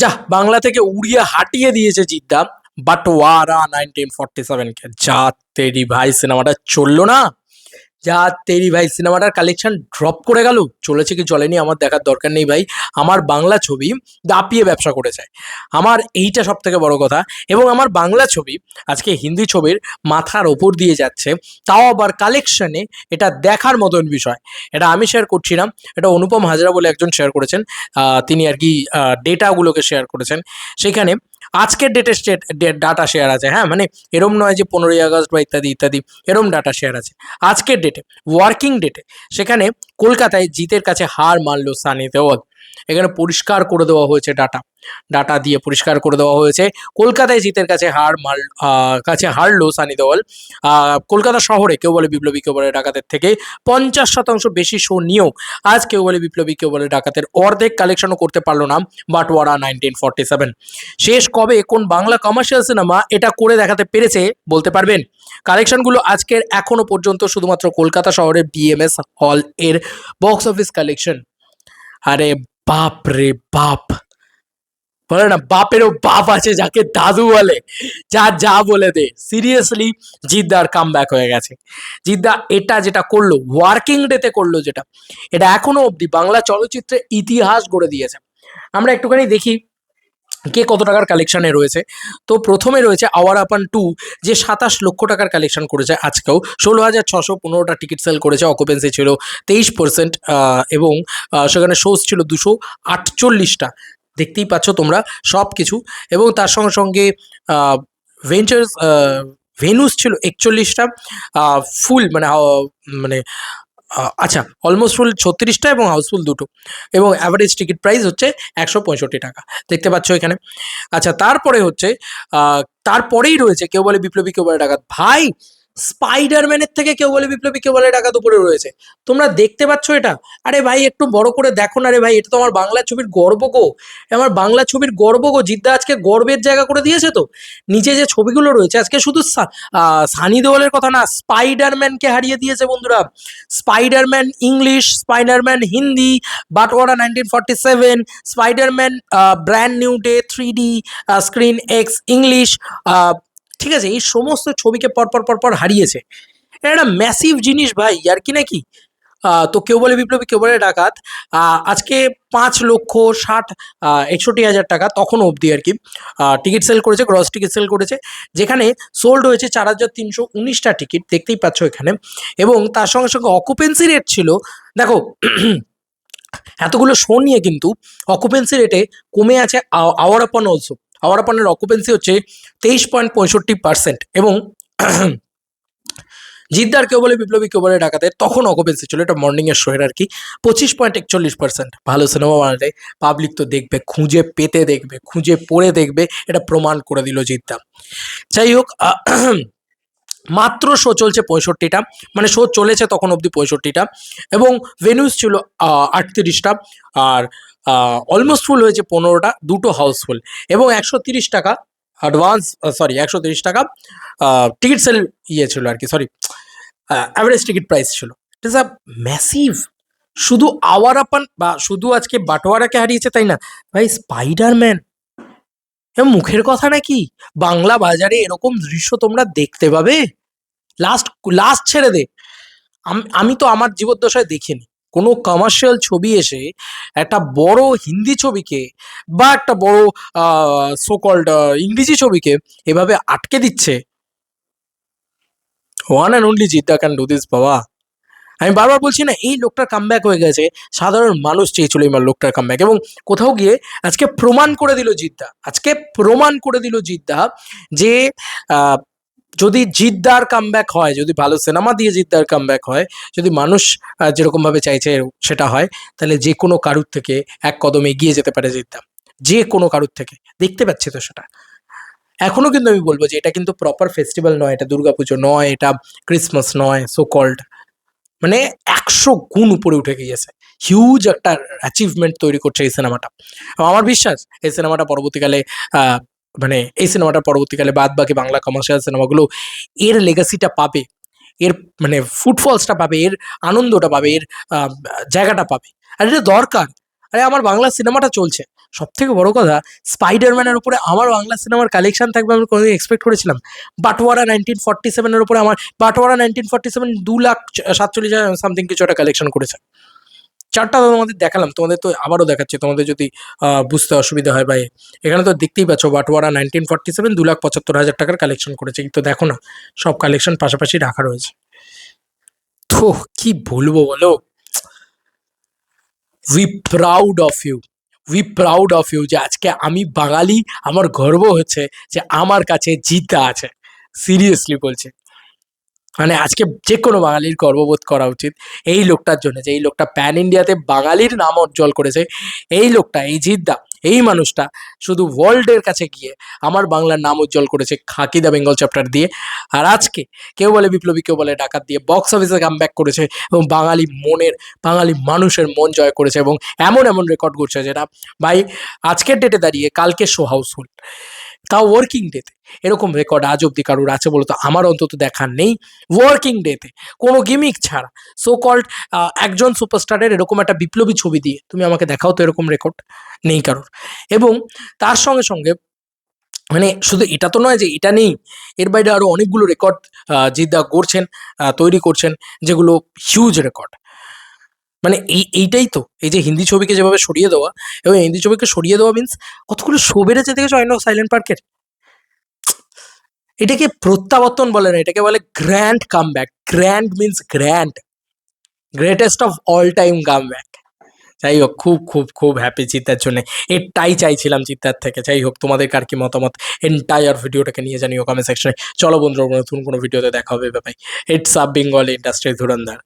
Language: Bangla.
যা বাংলা থেকে উড়িয়ে হাঁটিয়ে দিয়েছে জিদ্দা। বাটোয়ারা 1947 কে। যা তেরি ভাই সিনেমাটা চললো না, যা তেরি ভাই সিনেমাটার কালেকশন ড্রপ করে গেল। চলেছে কি চলেনি আমার দেখার দরকার নেই ভাই। আমার বাংলা ছবি দাপিয়ে ব্যবসা করেছে, আমার এইটা সব থেকে বড় কথা। এবং আমার বাংলা ছবি আজকে হিন্দি ছবির মাথার ওপর দিয়ে যাচ্ছে, তাও আবার কালেকশনে। এটা দেখার মতন বিষয়। এটা আমি শেয়ার করছি না, এটা অনুপম হাজরা বলে একজন শেয়ার করেছেন। তিনি আর কি ডেটাগুলোকে শেয়ার করেছেন। সেখানে আজকের ডেটের ডাটা শেয়ার আছে, হ্যাঁ, মানে এরম নয় যে 15ই আগস্ট বা ইত্যাদি ইত্যাদি, এরম ডাটা শেয়ার আছে আজকের ডেটে, ওয়ার্কিং ডেটে। সেখানে কলকাতায় জিতের কাছে হার মানলো সানি দেওয়াল। এখানে পরিষ্কার করে দেওয়া হয়েছে ডাটা, ডাটা দিয়ে পরিষ্কার করে দেওয়া হয়েছে। কলকাতায় জিতের কাছে কাছে হারলো সানি দেওয়াল। কলকাতা শহরে কেউ বলে বিপ্লবী, কেউ বলে ডাকাতের থেকে 50% বেশি শো নিয়েও আজ কেউ বলে বিপ্লবী, কেউ বলে ডাকাতের অর্ধেক কালেকশনও করতে পারলো না বাটোয়ারা 1947। শেষ কবে কোন বাংলা কমার্শিয়াল সিনেমা এটা করে দেখাতে পেরেছে বলতে পারবেন? কালেকশনগুলো আজকের এখনো পর্যন্ত শুধুমাত্র কলকাতা শহরের বিএমএস হল এর বক্স অফিস কালেকশন। আরে বাপ রে বাপ, বলে না বাপেরও বাপ আছে যাকে দাদু বলে, যা যা বলে দে। সিরিয়াসলি জিদ্দার কাম ব্যাক হয়ে গেছে। জিদ্দা এটা যেটা করলো ওয়ার্কিং ডেতে করলো, যেটা এটা এখনো অবধি বাংলা চলচ্চিত্রে ইতিহাস গড়ে দিয়েছে। আমরা একটুখানি দেখি কে কত টাকার কালেকশনে রয়েছে। তো প্রথমে রয়েছে আওয়ার আপান 2, যে 27 লক্ষ টাকার কালেকশন করেছে আজকেও। 16,615টা টিকিট সেল করেছে, অকুপেন্সি ছিল 23%, এবং সেখানে শোজ ছিল 248টা। দেখতেই পাচ্ছ তোমরা সব কিছু। এবং তার সঙ্গে সঙ্গে ভেঞ্চার্স ভেনুস ছিল 41টা, ফুল মানে মানে আচ্ছা অলমোস্ট ফুল 36টা এবং হাউসফুল 2টো। এবং অ্যাভারেজ টিকিট প্রাইস হচ্ছে 165 টাকা, দেখতে পাচ্ছ এখানে। আচ্ছা তারপরে হচ্ছে তারপরেই রয়েছে কেউ বলে বিপ্লবী, কেউ বলে ডাকাত। ভাই স্পাইডারম্যানের থেকে কেউ বলে বিপ্লবী, কেউ বলে ডাকাত উপরে রয়েছে। তোমরা দেখতে পাচ্ছ এটা? আরে ভাই একটু বড় করে দেখো না রে ভাই, এটা তো আমার বাংলা ছবির গর্ব গো, আমার বাংলা ছবির গর্ব গো। জিদ্দা আজকে গর্বের জায়গা করে দিয়েছে তো। নিচে যে ছবিগুলো রয়েছে আজকে শুধু সানি দেওয়ালের কথা না, স্পাইডারম্যানকে হারিয়ে দিয়েছে বন্ধুরা। Spiderman English, Spiderman Hindi, Batwara 1947, Spiderman brand new day 3D, screen X English. ঠিক আছে, এই সমস্ত ছবিকে পরপর পরপর হারিয়েছে। এটা একটা ম্যাসিভ জিনিস ভাই, আর কি নাকি। তো কেউ বলে বিপ্লবী, কেউ বলে ডাকাত আজকে 5,60,61,হাজার টাকা তখন অবধি আর কি টিকিট সেল করেছে, গ্রস টিকিট সেল করেছে। যেখানে সোল্ড হয়েছে 4,319টা টিকিট, দেখতেই পাচ্ছ এখানে। এবং তার সঙ্গে সঙ্গে অকুপেন্সি রেট ছিল, দেখো এতগুলো শো নিয়ে কিন্তু অকুপেন্সি রেটে কমে আছে আওয়ার আপন অলসো। আওয়ার আপনের অকুপেন্সি হচ্ছে 23.65%। এবং জিদ্দার কেউ বলে বিপ্লবী, কেউ বলে ডাকাতের তখন অকুপেন্সি ছিল, এটা মর্নিং এর শোয়ের আর কি 25.41%। ভালো সিনেমা বানালে পাবলিক তো দেখবে, খুঁজে পেতে দেখবে, খুঁজে পড়ে দেখবে, এটা প্রমাণ করে দিল জিদ্দা। যাই হোক, মাত্র শো চলছে 65টা, মানে শো চলেছে তখন অবধি 65টা। এবং ভেনিউজ ছিল 38টা। আর অলমোস্ট ফুল হয়েছে 15টা, 2টো হাউসফুল। এবং 130 টাকা অ্যাডভান্স, সরি 130 টাকা টিকিট সেল ইয়ে ছিল আর কি, সরি অ্যাভারেজ টিকিট প্রাইস ছিল। It is a massive. শুধু আওয়ার আপান বা শুধু আজকে বাটোয়ারাকে হারিয়েছে তাই না ভাই, স্পাইডারম্যান মুখের কথা নাকি। বাংলা বাজারে এরকম দৃশ্য তোমরা দেখতে পাবে? লাস্ট লাস্ট ছেড়ে দে, আমি তো আমার জীবদ্দশায় দেখিনি কোনো কমার্শিয়াল ছবি এসে একটা বড় হিন্দি ছবিকে বা একটা বড় সোকল্ড ইংরেজি ছবিকে এভাবে আটকে দিচ্ছে। One and only Jeddah can do this বাবা। আমি বারবার বলছি না, এই লোকটার কামব্যাক হয়ে গেছে। সাধারণ মানুষ চেয়েছিল এই লোকটার কামব্যাক, এবং কোথাও গিয়ে আজকে প্রমাণ করে দিল জিদ্দা, আজকে প্রমাণ করে দিল জিদ্দা যে যদি জিদ্দার কামব্যাক হয়, যদি ভালো সিনেমা দিয়ে জিদ্দার কামব্যাক হয়, যদি মানুষ যেরকমভাবে চাইছে সেটা হয়, তাহলে যে কোনো কারুর থেকে এক কদম এগিয়ে যেতে পারে জিদ্দা, যে কোনো কারুর থেকে। দেখতে পাচ্ছি তো সেটা। এখনো কিন্তু আমি বলবো যে এটা কিন্তু প্রপার ফেস্টিভ্যাল নয়, এটা দুর্গাপুজো নয়, এটা ক্রিসমাস নয় সো কল্ড, মানে 100 গুণ উপরে উঠে গিয়েছে। হিউজ একটা অ্যাচিভমেন্ট তৈরি করছে এই সিনেমাটা। আমার বিশ্বাস এই সিনেমাটা পরবর্তীকালে মানে এই সিনেমাটা পরবর্তীকালে বাদ বাকি বাংলা কমার্শিয়াল সিনেমাগুলো এর লেগাসিটা পাবে, এর মানে ফুটফলসটা পাবে, এর আনন্দটা পাবে, এর জায়গাটা পাবে। আর এটা দরকার। আরে আমার বাংলা সিনেমাটা চলছে, সবথেকে বড় কথা, স্পাইডারম্যানের উপরে আমার বাংলা সিনেমার কালেকশন থাকবে আমি কোনোদিন এক্সপেক্ট করেছিলাম? বাটোয়ারা 1947 এর উপরে আমার বাটোয়ারা 1947 2,47,000 সামথিং কিছু একটা কালেকশন করেছে। চার্টটা তো তোমাদের দেখালাম, তোমাদের তো আবারও দেখাচ্ছি, তোমাদের যদি বুঝতে অসুবিধা হয় বা এখানে তো দেখতেই পাচ্ছ বাটোয়ারা 1947 2,75,000 টাকার কালেকশন করেছে, কিন্তু দেখো না সব কালেকশন পাশাপাশি রাখা রয়েছে। তো কি বলবো বলো, উই প্রাউড অফ ইউ যে আজকে আমি বাঙালি, আমার গর্ব হচ্ছে যে আমার কাছে জিদ্দা আছে। সিরিয়াসলি বলছি, মানে আজকে যে কোনো বাঙালির গর্ববোধ করা উচিত এই লোকটার জন্য, যে এই লোকটা প্যান ইন্ডিয়াতে বাঙালির নাম উজ্জ্বল করেছে। এই লোকটা, এই জিদ্দা, এই মানুষটা শুধু ওয়ার্ল্ডের কাছে গিয়ে আমার বাংলার নাম উজ্জ্বল করেছে খাকি দ্য বেঙ্গল চ্যাপ্টার দিয়ে। আর আজকে কেউ বলে বিপ্লবী, কেউ বলে ডাকাত দিয়ে বক্স অফিসে কামব্যাক করেছে এবং বাঙালি মানুষের মন জয় করেছে এবং এমন এমন রেকর্ড করছে যেটা ভাই আজকের ডেটে দাঁড়িয়ে কালকে শো হাউসফুল, তাও ওয়ার্কিং ডেতে। এরকম রেকর্ড আজ অব্দি কারুর আছে বলতো আমার অন্তত দেখার নেই। ওয়ার্কিং ডেতে কোনো গিমিক ছাড়া সো কল্ড একজন সুপারস্টারের এরকম একটা বিপ্লবী ছবি দিয়ে তুমি আমাকে দেখাও তো, এরকম রেকর্ড নেই কারোর। এবং তার সঙ্গে সঙ্গে মানে শুধু এটা তো নয় যে এটা নেই, এর বাইরে আরও অনেকগুলো রেকর্ড জিদ্দা করছেন, তৈরি করছেন, যেগুলো হিউজ রেকর্ড। মানে এইটাই তো, এই যে হিন্দি ছবিকে যেভাবে সরিয়ে দেওয়া, এবং হিন্দি ছবিকে সরিয়ে দেওয়া মিন্স কতগুলো শো বেড়েছে দেখেছো আই নো সাইলেন্ট পার্কের। এটাকে প্রত্যাবর্তন বলে না, এটাকে বলে grand comeback. Grand means grand, greatest of all time comeback. যাই হোক, খুব খুব খুব হ্যাপি জিদ্দার জন্য, এটাই চাইছিলাম জিদ্দার থেকে। যাই হোক, তোমাদের কার কি মতামত এন্টায়ার ভিডিওটাকে নিয়ে জানিও কমেন্ট সেকশনে। চলো বন্ধুরা, নতুন কোনো ভিডিওতে দেখা হবে। ভাই, ইটস আ বেঙ্গল ইন্ডাস্ট্রি ধুরন্ধর।